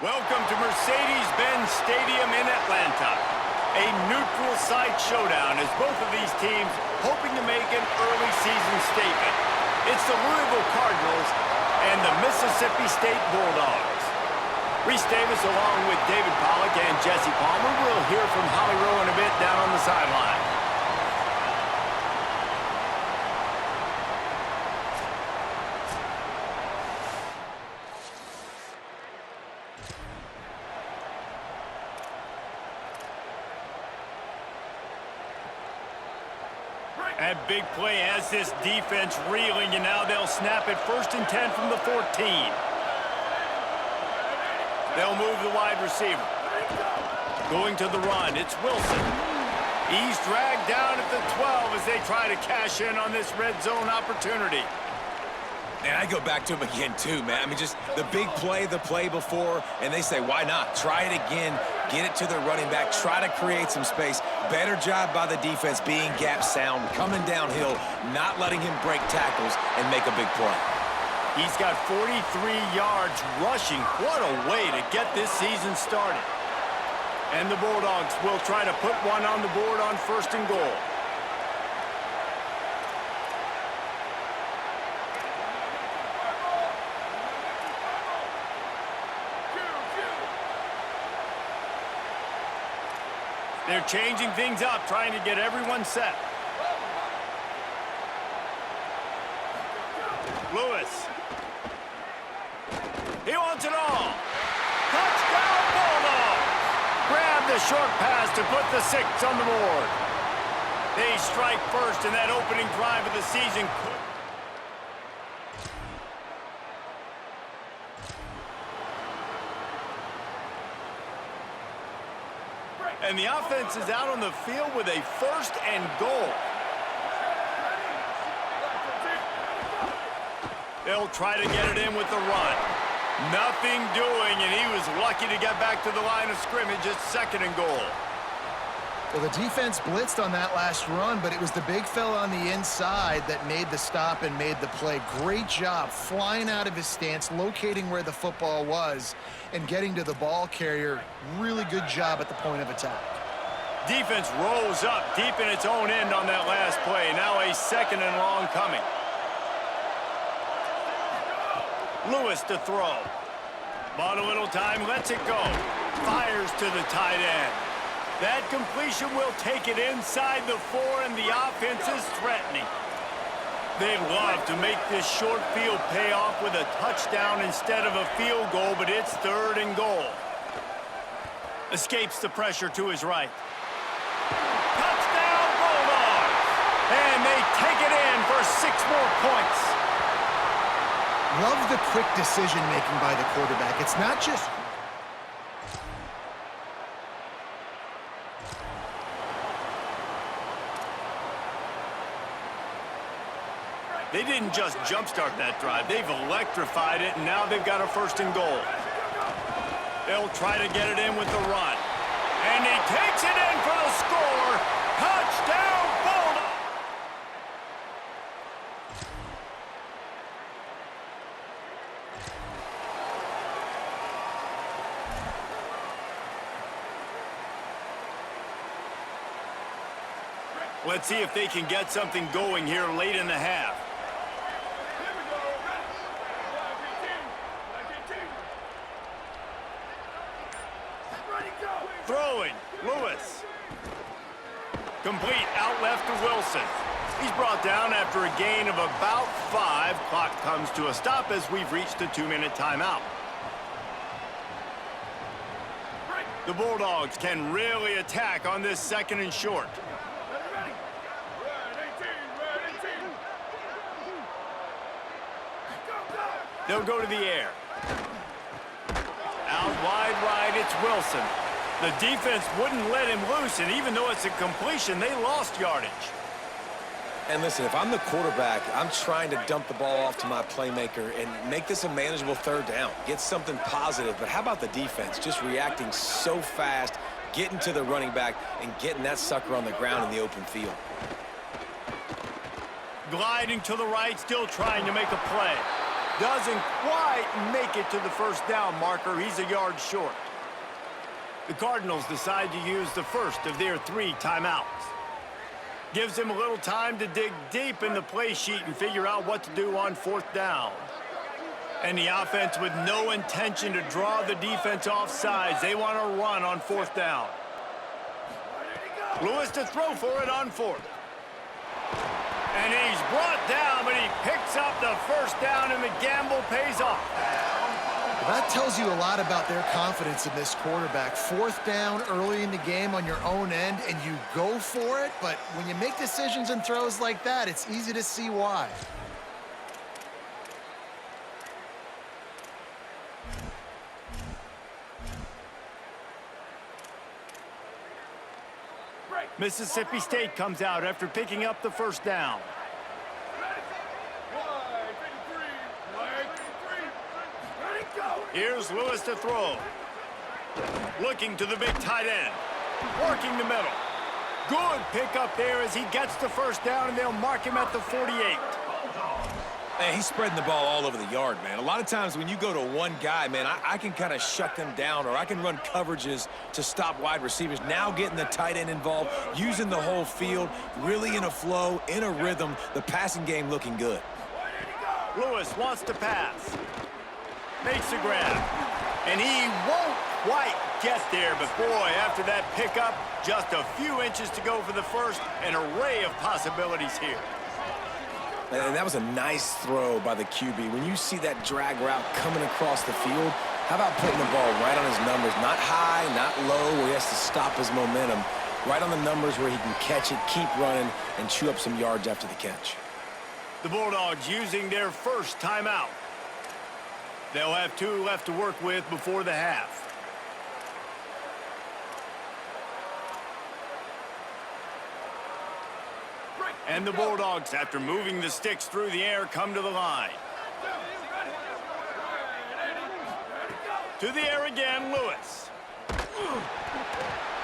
Welcome to Mercedes-Benz Stadium in Atlanta. A neutral site showdown as both of these teams hoping to make an early season statement. It's the Louisville Cardinals and the Mississippi State Bulldogs. Reese Davis along with David Pollack and Jesse Palmer. We'll hear from Holly Rowe in a bit down on the sideline. That big play has this defense reeling, and now they'll snap it 1st and 10 from the 14. They'll move the wide receiver. Going to the run, it's Wilson. He's dragged down at the 12 as they try to cash in on this red zone opportunity. And I go back to him again, too, man. I mean, just the big play, the play before, and they say, why not? Try it again, get it to the running back, try to create some space. Better job by the defense being gap sound, coming downhill, not letting him break tackles and make a big play. He's got 43 yards rushing. What a way to get this season started. And the Bulldogs will try to put one on the board on 1st and goal. They're changing things up, trying to get everyone set. Lewis. He wants it all. Touchdown, Bulldogs! Grab the short pass to put the 6 on the board. They strike first in that opening drive of the season. And the offense is out on the field with a 1st and goal. They'll try to get it in with the run. Nothing doing, and he was lucky to get back to the line of scrimmage at 2nd and goal. Well, the defense blitzed on that last run, but it was the big fella on the inside that made the stop and made the play. Great job flying out of his stance, locating where the football was, and getting to the ball carrier. Really good job at the point of attack. Defense rolls up deep in its own end on that last play. Now a 2nd and long coming. Lewis to throw. Bought a little time, lets it go. Fires to the tight end. That completion will take it inside the 4, and the offense is threatening. They love to make this short field pay off with a touchdown instead of a field goal, but it's 3rd and goal. Escapes the pressure to his right. Touchdown, Bulldogs! And they take it in for 6 more points. Love the quick decision-making by the quarterback. It's not just... They didn't just jumpstart that drive. They've electrified it, and now they've got a 1st and goal. They'll try to get it in with the run. And he takes it in for the score. Touchdown, Bulldogs! Let's see if they can get something going here late in the half. Throwing, Lewis. Complete, out left to Wilson. He's brought down after a gain of about 5. Clock comes to a stop as we've reached a 2-minute timeout. The Bulldogs can really attack on this 2nd and short. They'll go to the air. Out wide right, it's Wilson. The defense wouldn't let him loose, and even though it's a completion, they lost yardage. And listen, if I'm the quarterback, I'm trying to dump the ball off to my playmaker and make this a manageable 3rd down. Get something positive. But how about the defense? Just reacting so fast, getting to the running back, and getting that sucker on the ground in the open field. Gliding to the right, still trying to make a play. Doesn't quite make it to the first down marker. He's a yard short. The Cardinals decide to use the first of their 3 timeouts. Gives him a little time to dig deep in the play sheet and figure out what to do on 4th down. And the offense with no intention to draw the defense off sides. They want to run on 4th down. Lewis to throw for it on 4th. And he's brought down, but he picks up the first down, and the gamble pays off. That tells you a lot about their confidence in this quarterback. 4th down early in the game on your own end, and you go for it. But when you make decisions and throws like that, it's easy to see why. Mississippi State comes out after picking up the first down. Here's Lewis to throw. Looking to the big tight end. Working the middle. Good pickup there as he gets the first down, and they'll mark him at the 48. Man, he's spreading the ball all over the yard, man. A lot of times when you go to one guy, man, I can kind of shut them down, or I can run coverages to stop wide receivers. Now getting the tight end involved, using the whole field, really in a flow, in a rhythm, the passing game looking good. Lewis wants to pass. Makes a grab. And he won't quite get there, but boy, after that pickup, just a few inches to go for the first. An array of possibilities here. And that was a nice throw by the QB. When you see that drag route coming across the field, how about putting the ball right on his numbers? Not high, not low, where he has to stop his momentum. Right on the numbers where he can catch it, keep running, and chew up some yards after the catch. The Bulldogs using their first timeout. They'll have 2 left to work with before the half. And the Bulldogs, after moving the sticks through the air, come to the line. To the air again, Lewis.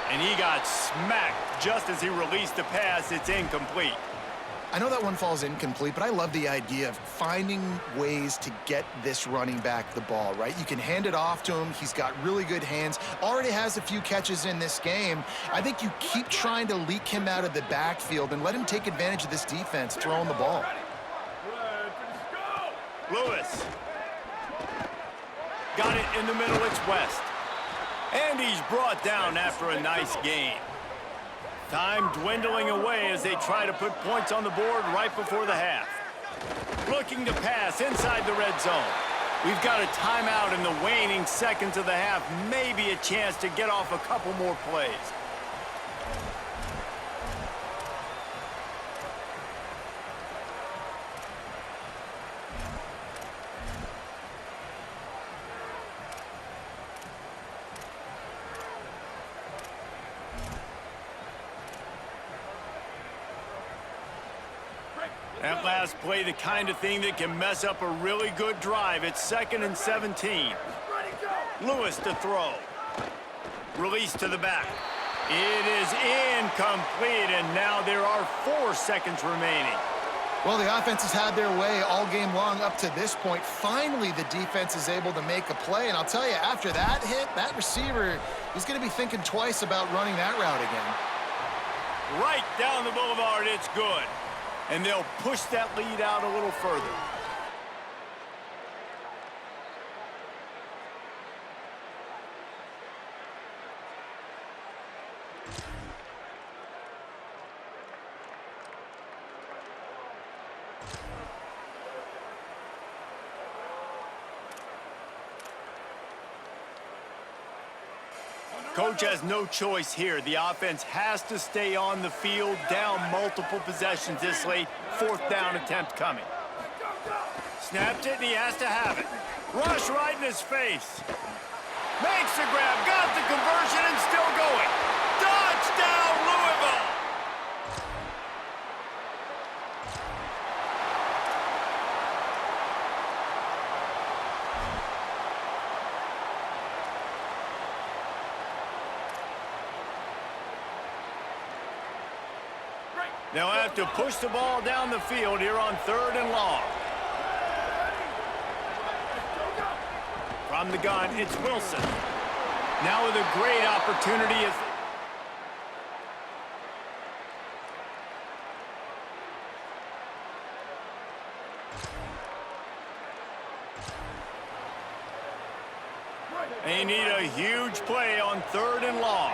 And he got smacked just as he released the pass. It's incomplete. I know that one falls incomplete, but I love the idea of finding ways to get this running back the ball, right? You can hand it off to him. He's got really good hands. Already has a few catches in this game. I think you keep trying to leak him out of the backfield and let him take advantage of this defense throwing the ball. Lewis. Got it in the middle. It's West. And he's brought down after a nice game. Time dwindling away as they try to put points on the board right before the half. Looking to pass inside the red zone. We've got a timeout in the waning seconds of the half. Maybe a chance to get off a couple more plays. That last play, the kind of thing that can mess up a really good drive. It's 2nd and 17. Lewis to throw. Release to the back. It is incomplete, and now there are 4 seconds remaining. Well, the offense has had their way all game long up to this point. Finally, the defense is able to make a play, and I'll tell you, after that hit, that receiver is going to be thinking twice about running that route again. Right down the boulevard, it's good. And they'll push that lead out a little further. Coach has no choice here. The offense has to stay on the field, down multiple possessions this late. 4th down attempt coming. Snapped it, and he has to have it. Rush right in his face. Makes the grab, got the conversion, and still going. Touchdown, Louisville! They'll have to push the ball down the field here on 3rd and long. From the gun, it's Wilson. Now with a great opportunity as... They need a huge play on 3rd and long.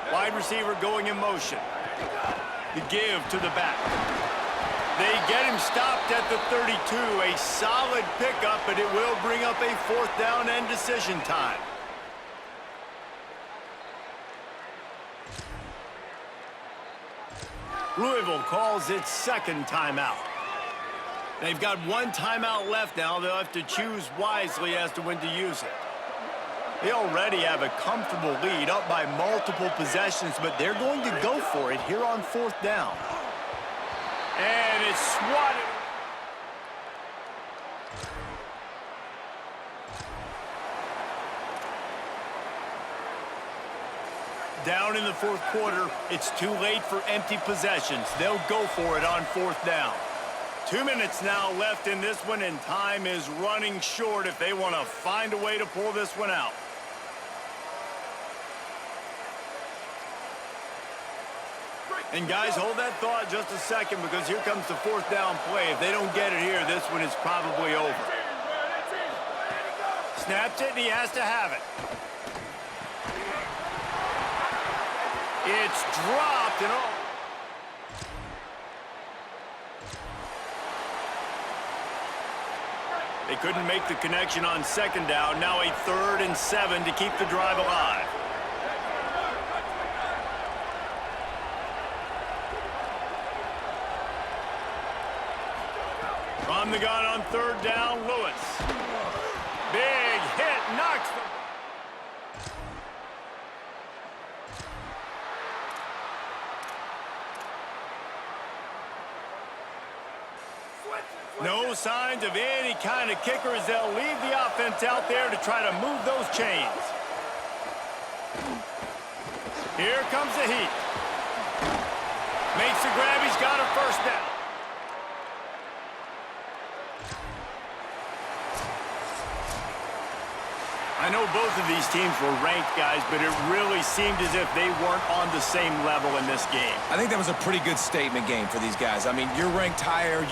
Wide receiver going in motion. The give to the back. They get him stopped at the 32. A solid pickup, but it will bring up a 4th down and decision time. Louisville calls its 2nd timeout. They've got 1 timeout left now. They'll have to choose wisely as to when to use it. They already have a comfortable lead, up by multiple possessions, but they're going to go for it here on 4th down. And it's swatted. Down in the 4th quarter, it's too late for empty possessions. They'll go for it on 4th down. 2 minutes now left in this one, and time is running short if they want to find a way to pull this one out. And guys, hold that thought just a second, because here comes the 4th down play. If they don't get it here, this one is probably over. Snaps it, and he has to have it. It's dropped, and all. They couldn't make the connection on 2nd down. Now a 3rd and 7 to keep the drive alive. From the gun on 3rd down, Lewis. Big hit, knocks the... No signs of any kind of kicker as they'll leave the offense out there to try to move those chains. Here comes the heat. Makes the grab, he's got a 1st down. I know both of these teams were ranked, guys, but it really seemed as if they weren't on the same level in this game. I think that was a pretty good statement game for these guys. I mean, you're ranked higher.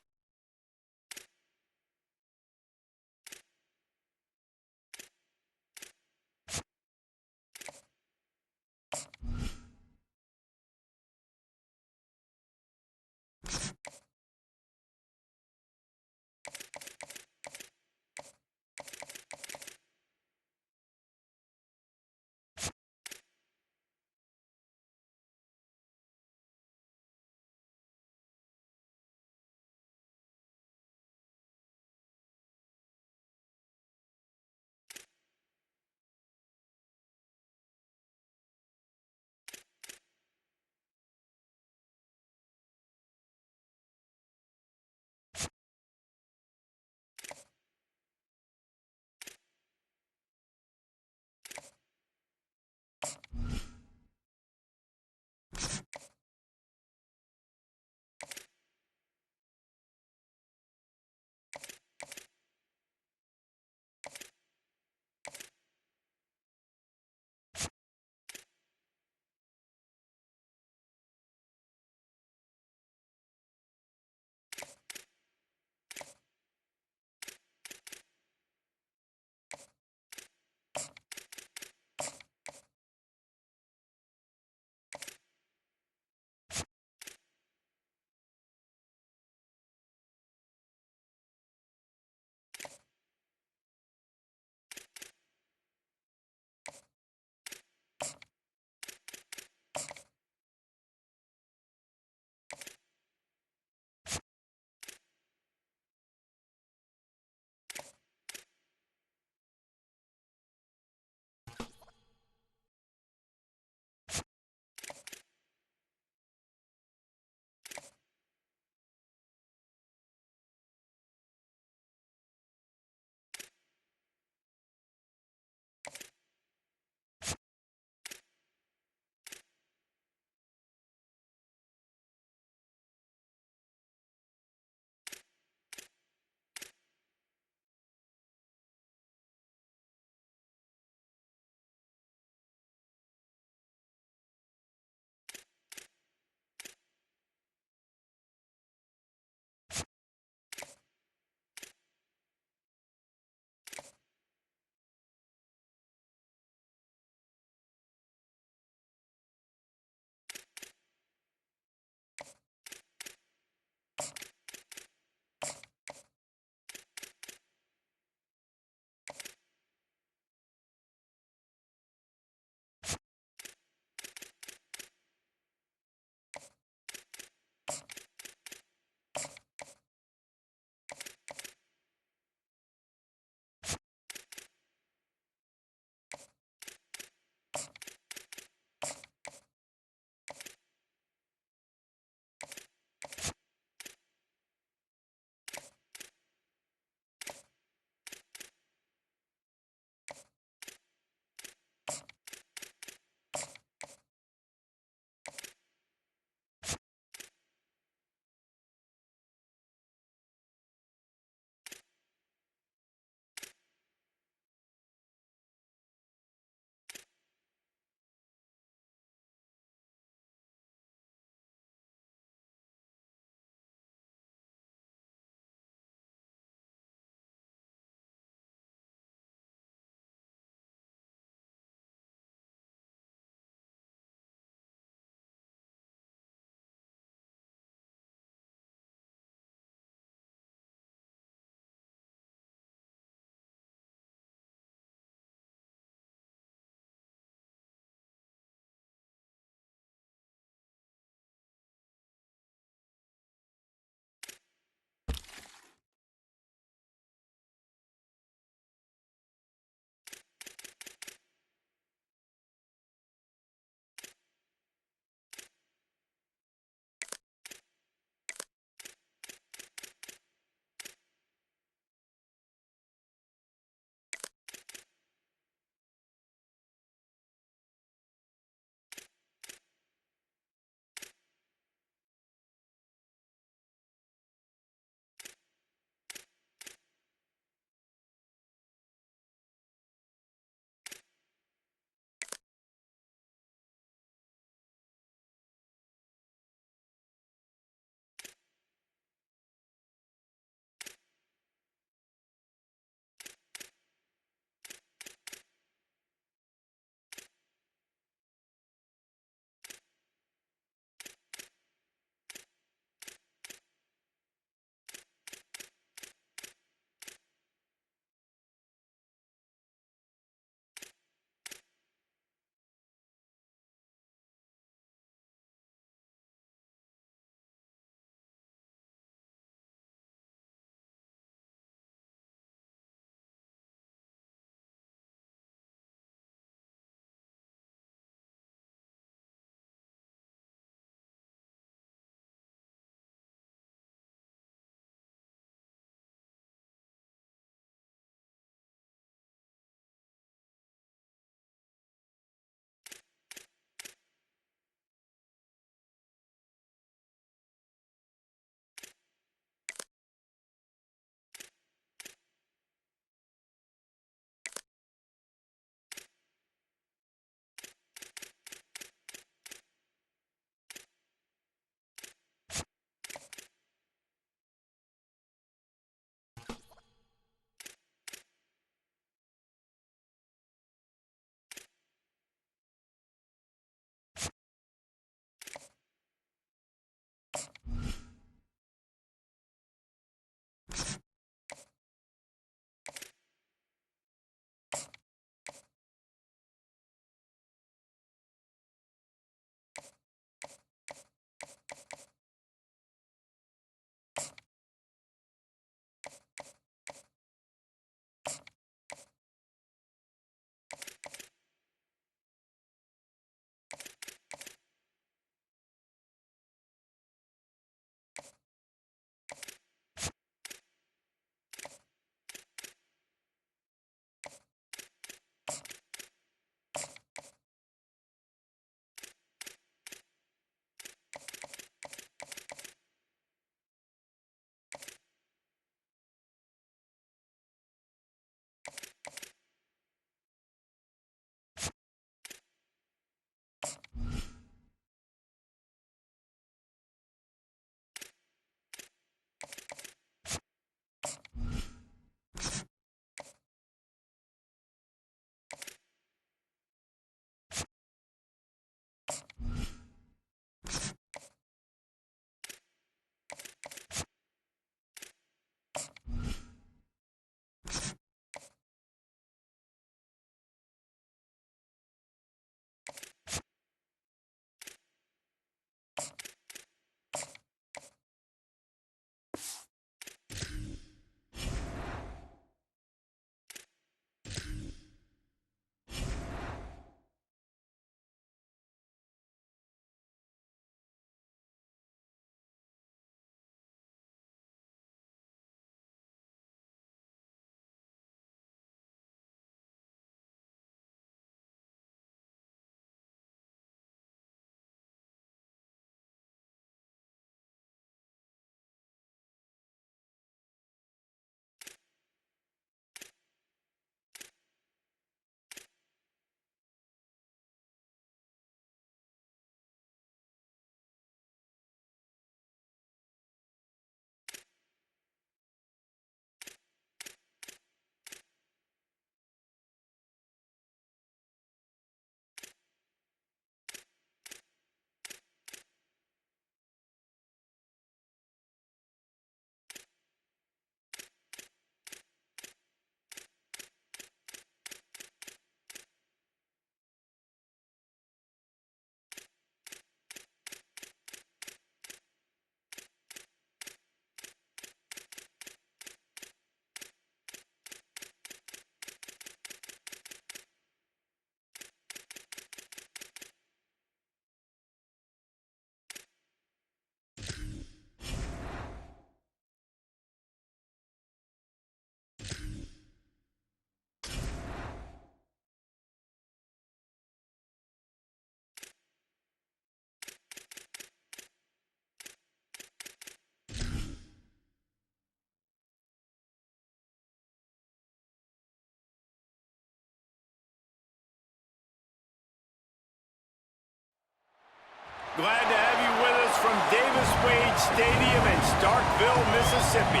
from Davis-Wade Stadium in Starkville, Mississippi.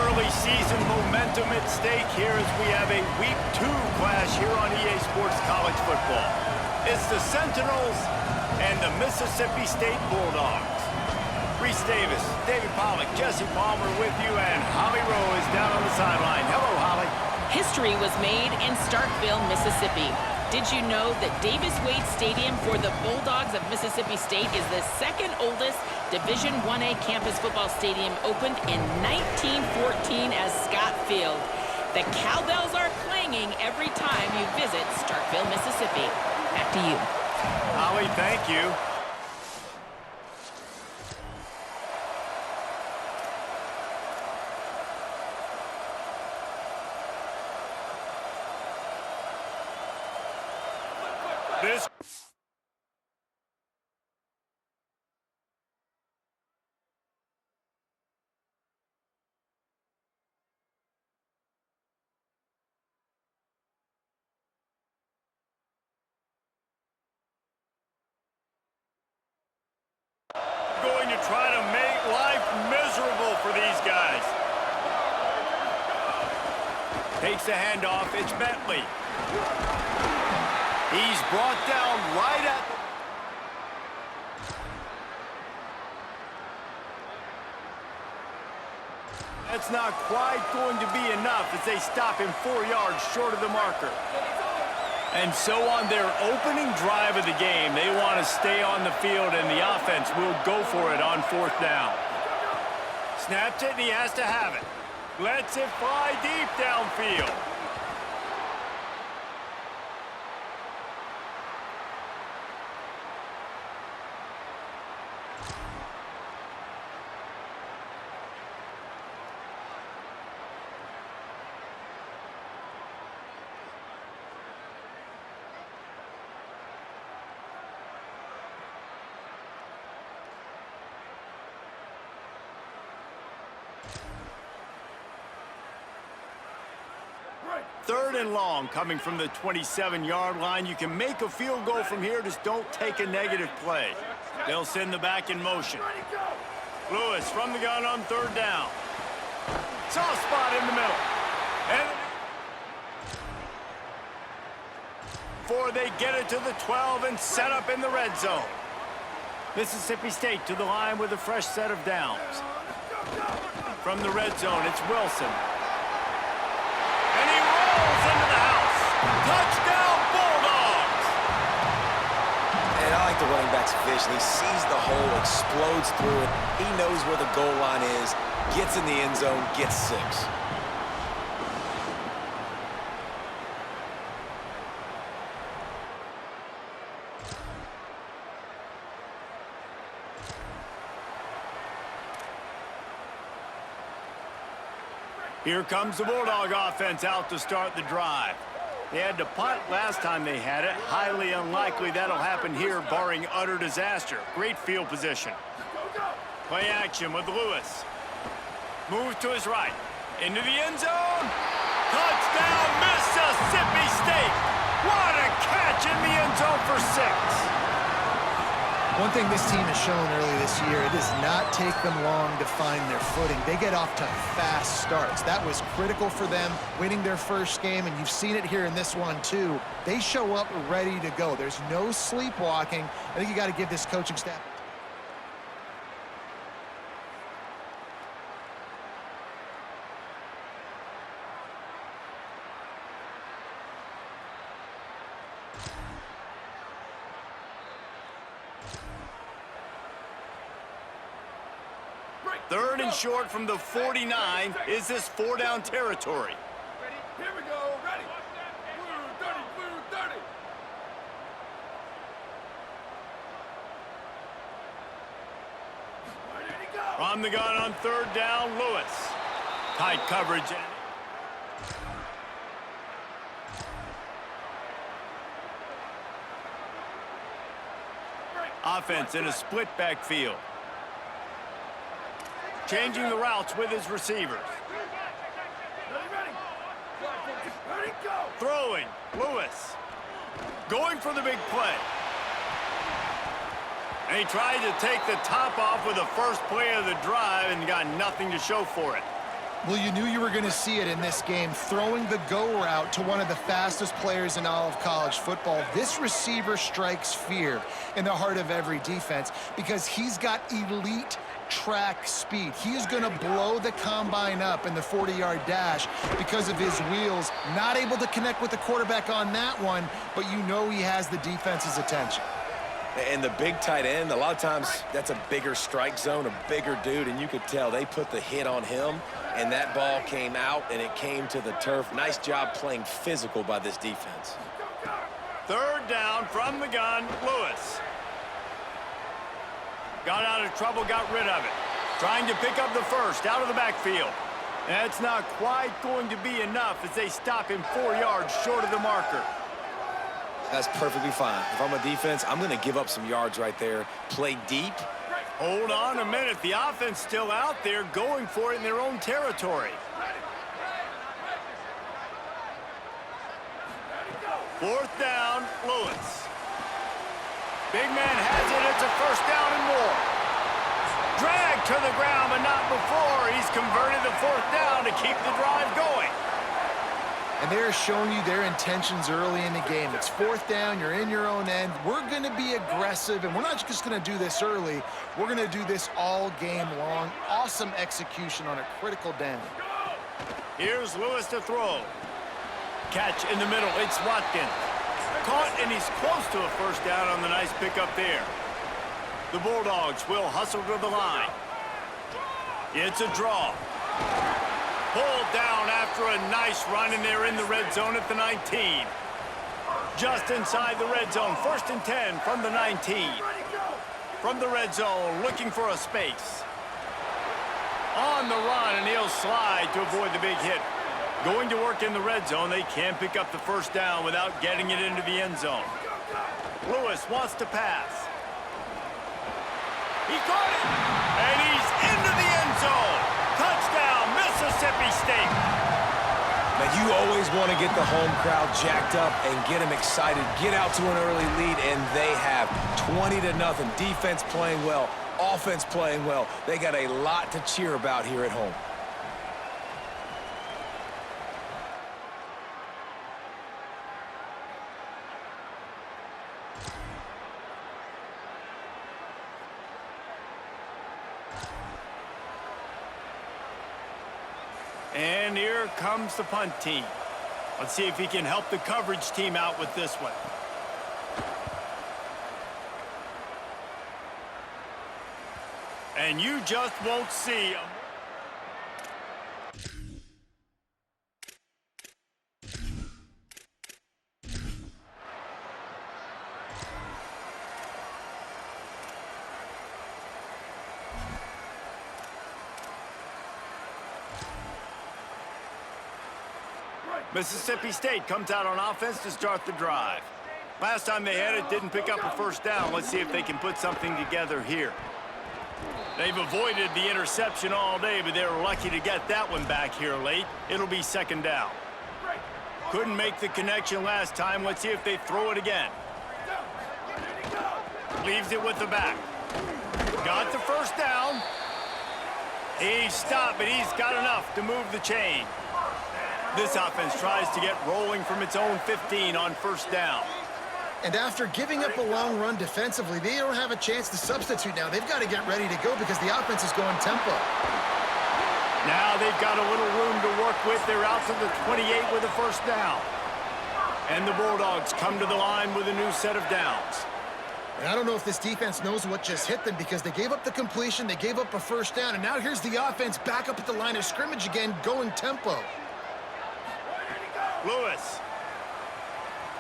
Early season momentum at stake here as we have a Week 2 clash here on EA Sports College Football. It's the Sentinels and the Mississippi State Bulldogs. Reese Davis, David Pollack, Jesse Palmer with you, and Holly Rowe is down on the sideline. Hello, Holly. History was made in Starkville, Mississippi. Did you know that Davis-Wade Stadium for the Bulldogs of Mississippi State is the second oldest Division I-A campus football stadium, opened in 1914 as Scott Field? The cowbells are clanging every time you visit Starkville, Mississippi. Back to you. Holly, thank you. This going to try to make life miserable for these guys. Takes the handoff. It's Bentley. He's brought down right at the... That's not quite going to be enough as they stop him 4 yards short of the marker. And so on their opening drive of the game, they want to stay on the field, and the offense will go for it on 4th down. Snaps it, and he has to have it. Lets it fly deep downfield. Third and long coming from the 27-yard line. You can make a field goal from here, just don't take a negative play. They'll send the back in motion. Lewis from the gun on 3rd down. Soft spot in the middle. And before they get it to the 12 and set up in the red zone. Mississippi State to the line with a fresh set of downs. From the red zone, it's Wilson. And he rolls into the house. Touchdown, Bulldogs! And I like the running back's vision. He sees the hole, explodes through it. He knows where the goal line is, gets in the end zone, gets 6. Here comes the Bulldog offense out to start the drive. They had to punt last time they had it. Highly unlikely that'll happen here, barring utter disaster. Great field position. Play action with Lewis. Moves to his right. Into the end zone. Touchdown, Mississippi State. What a catch in the end zone for 6. One thing this team has shown early this year, it does not take them long to find their footing. They get off to fast starts. That was critical for them, winning their first game, and you've seen it here in this one too. They show up ready to go. There's no sleepwalking. I think you got to give this coaching staff. Third and short from the 49. Is this 4-down territory? Ready? Here we go. Ready. Blue 30, blue 30. Where did he go? From the gun on 3rd down, Lewis. Tight coverage. Offense in a split backfield. Changing the routes with his receivers. Ready, go. Throwing, Lewis. Going for the big play. And he tried to take the top off with the first play of the drive and got nothing to show for it. Well, you knew you were going to see it in this game, throwing the go route to one of the fastest players in all of college football. This receiver strikes fear in the heart of every defense because he's got elite track speed. He is going to blow the combine up in the 40-yard dash because of his wheels. Not able to connect with the quarterback on that one, but you know he has the defense's attention. And the big tight end, a lot of times that's a bigger strike zone, a bigger dude, and you could tell they put the hit on him, and that ball came out, and it came to the turf. Nice job playing physical by this defense. Third down from the gun, Lewis. Got out of trouble, got rid of it. Trying to pick up the first out of the backfield. That's not quite going to be enough as they stop him 4 yards short of the marker. That's perfectly fine. If I'm a defense, I'm going to give up some yards right there. Play deep. Hold on a minute. The offense still out there going for it in their own territory. Fourth down, Lewis. Big man has it. It's a first down and more. Drag to the ground, but not before. He's converted the fourth down to keep the drive going. And they're showing you their intentions early in the game. It's fourth down, you're in your own end. We're going to be aggressive, and we're not just going to do this early. We're going to do this all game long. Awesome execution on a critical down. Here's Lewis to throw. Catch in the middle, it's Watkins. Caught, and he's close to a first down on the nice pickup there. The Bulldogs will hustle to the line. It's a draw. Pulled down after a nice run, and they're in the red zone at the 19. Just inside the red zone, 1st and 10 from the 19. From the red zone, looking for a space. On the run, and he'll slide to avoid the big hit. Going to work in the red zone, they can pick up the first down without getting it into the end zone. Lewis wants to pass. He caught it, and he's into the end zone. Touchdown, Mississippi State. Now, you always want to get the home crowd jacked up and get them excited. Get out to an early lead, and they have 20-0. Defense playing well, offense playing well. They got a lot to cheer about here at home. And here comes the punt team. Let's see if he can help the coverage team out with this one. And you just won't see him. Mississippi State comes out on offense to start the drive. Last time they had it, didn't pick up a first down. Let's see if they can put something together here. They've avoided the interception all day, but they were lucky to get that one back here late. It'll be 2nd down. Couldn't make the connection last time. Let's see if they throw it again. Leaves it with the back. Got the first down. He stopped, but he's got enough to move the chain. This offense tries to get rolling from its own 15 on first down. And after giving up a long run defensively, they don't have a chance to substitute now. They've got to get ready to go because the offense is going tempo. Now they've got a little room to work with. They're out to the 28 with a first down. And the Bulldogs come to the line with a new set of downs. And I don't know if this defense knows what just hit them because they gave up the completion, they gave up a first down, and now here's the offense back up at the line of scrimmage again, going tempo. Lewis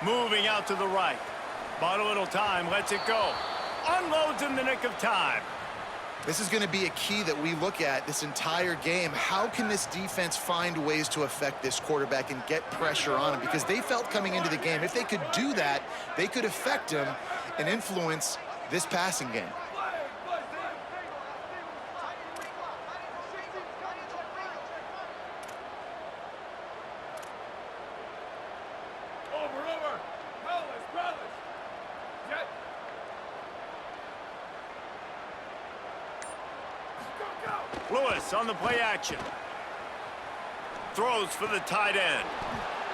moving out to the right. Bought a little time, lets it go. Unloads in the nick of time. This is going to be a key that we look at this entire game. How can this defense find ways to affect this quarterback and get pressure on him? Because they felt coming into the game, if they could do that, they could affect him and influence this passing game. Lewis on the play action. Throws for the tight end.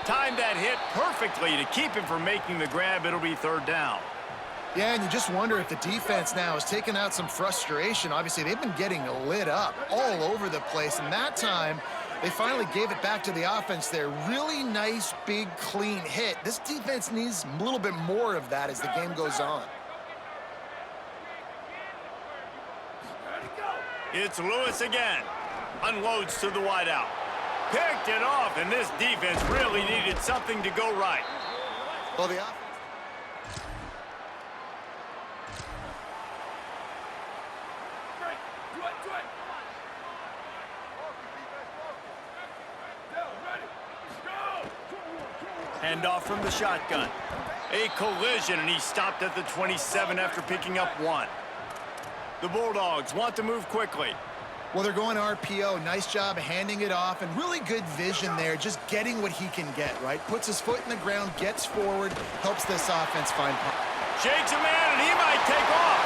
Timed that hit perfectly to keep him from making the grab. It'll be third down. Yeah, and you just wonder if the defense now has taken out some frustration. Obviously, they've been getting lit up all over the place, and that time they finally gave it back to the offense there. Really nice, big, clean hit. This defense needs a little bit more of that as the game goes on. It's Lewis again. Unloads to the wideout. Picked it off, and this defense really needed something to go right. Well, the offense... Handoff from the shotgun. A collision, and he stopped at the 27 after picking up one. The Bulldogs want to move quickly. Well, they're going RPO. Nice job handing it off, and really good vision there, just getting what he can get, right? Puts his foot in the ground, gets forward, helps this offense find... Shakes a man, and he might take off.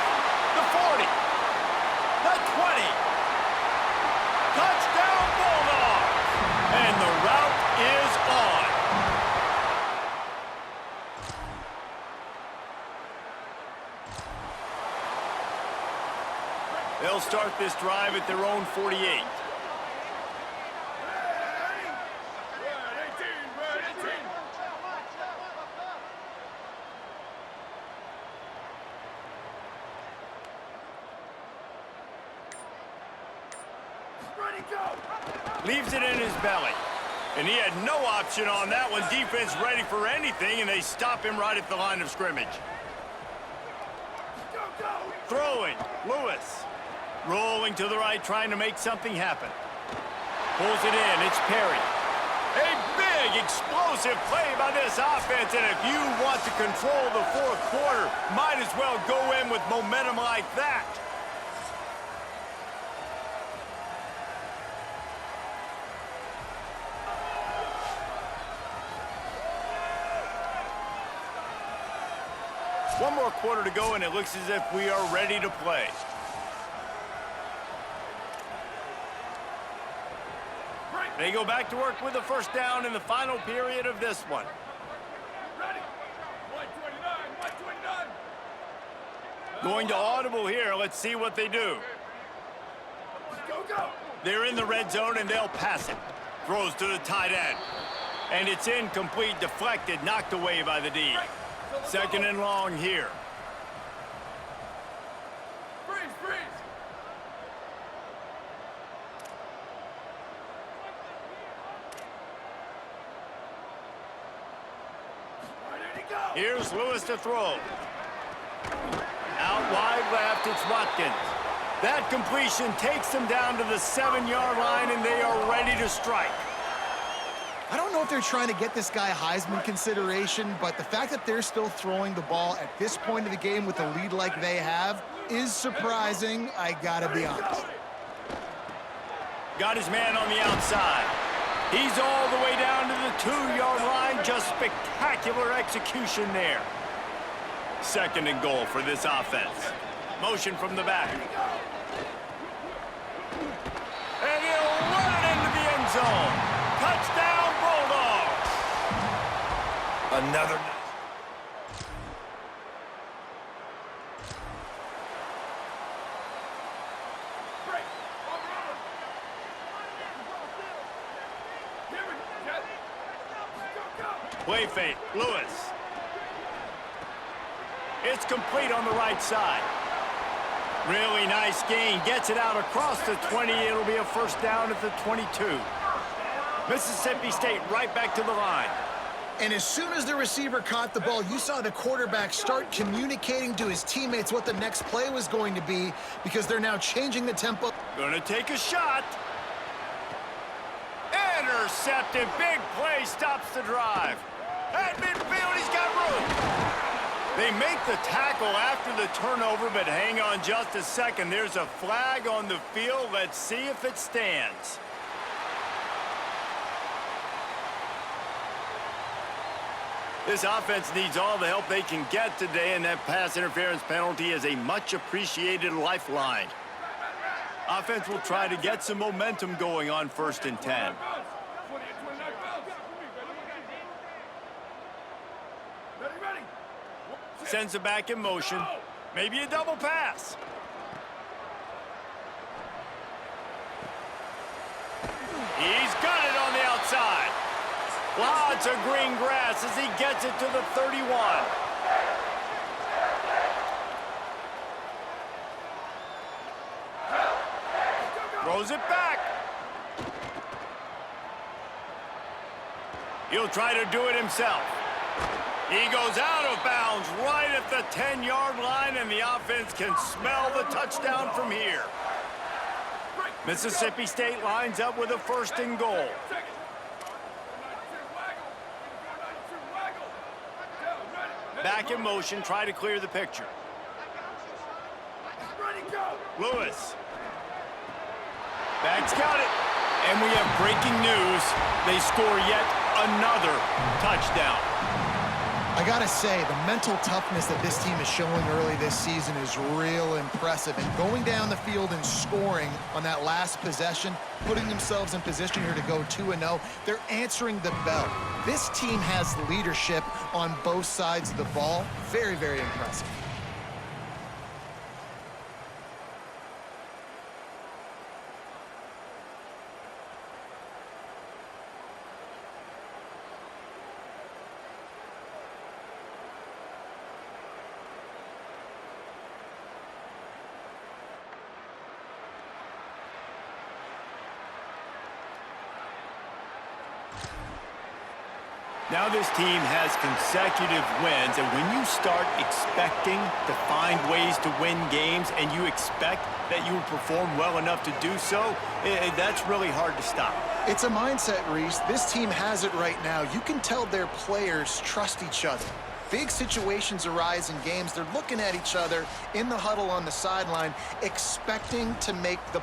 The 40. The 20. Touchdown, Bulldogs! And the route is on. They'll start this drive at their own 48. Leaves it in his belly. And he had no option on that one. Defense ready for anything, and they stop him right at the line of scrimmage. Throwing, Lewis. Rolling to the right, trying to make something happen. Pulls it in, it's Perry. A big, explosive play by this offense, and if you want to control the fourth quarter, might as well go in with momentum like that. One more quarter to go, and it looks as if we are ready to play. They go back to work with the first down in the final period of this one. Ready. 129. Going to audible here. Let's see what they do. Go. They're in the red zone, and they'll pass it. Throws to the tight end. And it's incomplete, deflected, knocked away by the D. Second and long here. Freeze. Here's Lewis to throw. Out wide left, it's Watkins. That completion takes them down to the 7-yard line, and they are ready to strike. I don't know if they're trying to get this guy Heisman consideration, but the fact that they're still throwing the ball at this point of the game with a lead like they have is surprising, I gotta be honest. Got his man on the outside. He's all the way down to the 2-yard line. Just spectacular execution there. Second and goal for this offense. Motion from the back. And he'll run it into the end zone. Touchdown, Bulldogs. Another... Play fake, Lewis. It's complete on the right side. Really nice gain. Gets it out across the 20. It'll be a first down at the 22. Mississippi State right back to the line. And as soon as the receiver caught the ball, you saw the quarterback start communicating to his teammates what the next play was going to be, because they're now changing the tempo. Gonna take a shot. Intercepted. Big play stops the drive. At midfield, he's got room. They make the tackle after the turnover, but hang on just a second. There's a flag on the field. Let's see if it stands. This offense needs all the help they can get today, and that pass interference penalty is a much-appreciated lifeline. Offense will try to get some momentum going on 1st and 10. 20 and 29 bells. Ready. Sends it back in motion. Maybe a double pass. He's got it on the outside. Lots of green grass as he gets it to the 31. Throws it back. He'll try to do it himself. He goes out of bounds right at the 10-yard line, and the offense can smell the touchdown from here. Mississippi State lines up with a 1st and goal. Back in motion, try to clear the picture. Lewis. Bag's got it. And we have breaking news. They score yet another touchdown. I gotta say, the mental toughness that this team is showing early this season is real impressive. And going down the field and scoring on that last possession, putting themselves in position here to go 2-0, they're answering the bell. This team has leadership on both sides of the ball. Very, very impressive. Now this team has consecutive wins, and when you start expecting to find ways to win games and you expect that you will perform well enough to do so, that's really hard to stop. It's a mindset, Reese. This team has it right now. You can tell their players trust each other. Big situations arise in games. They're looking at each other in the huddle on the sideline, expecting to make the